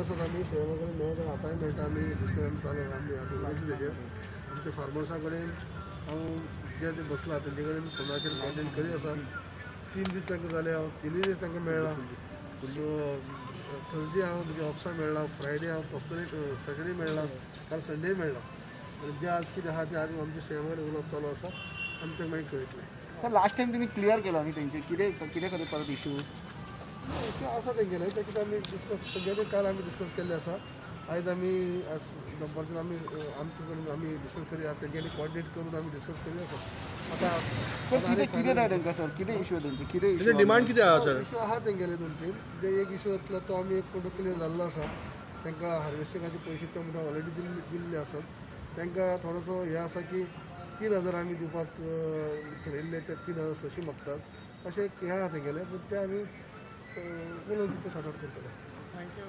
आसात आमी फेमा कडेन मेळटा आतांय मेळटा आमी डिस्कशन चालू आमी उलयतले तेजेर आमच्या फार्मर्सां कडेन हांव जे बसला तेंचे कडेन फोनाचेर कॉन्टेक्ट करी आसा 3 दीस तांकां जाले हांव 3 दीस तांकां मेळ्ळा थर्सडे हांव म्हणजे ऑप्सा मेळ्ळा फ्रायडे हांव कसलोय सॅटर्डे मेळ्ळा काल संडे मेळ्ळा आनी जे आज कितें आहा ते आज आमच्या फेमा कडेन उलोवप चालू आसा आमी तांकां मागीर कळयतले. तर लास्ट टाइम तुम्ही क्लियर केला न्ही तेंचे कितें खातीर परत इशू ते आसा तेंगेले ते कितें आमी डिस्कस तेंगेले काल आमी डिस्कस केल्ले आसा आयज आमी आज दनपारच्यान आमी आमचे कडेन आमी डिस्कस करया तेंगेली कॉर्डिनेट करून आमी डिस्कस करया आसा आतां कितें जाय तांकां सर कितें इशू तेंचे कितें इशू डिमांड कितें आहा सर? इशू आहा तेंगेले 2-3 जे एक इशू येतलो तो आमी एक फोटो क्लियर जाल्लो आसा तांकां हार्वेस्टिंगाचे पयशे ते म्हणटा ऑलरेडी दिल्ले आसात तांकां थोडोसो हे आसा की 3,000 आमी दिवपाक थारायल्ले ते 3,000 सशी मागतात अशें एक हे आहा तेंगेले पूण ते आमी उलोवन ते सॉर्ट आउट करतले. थँक्यू.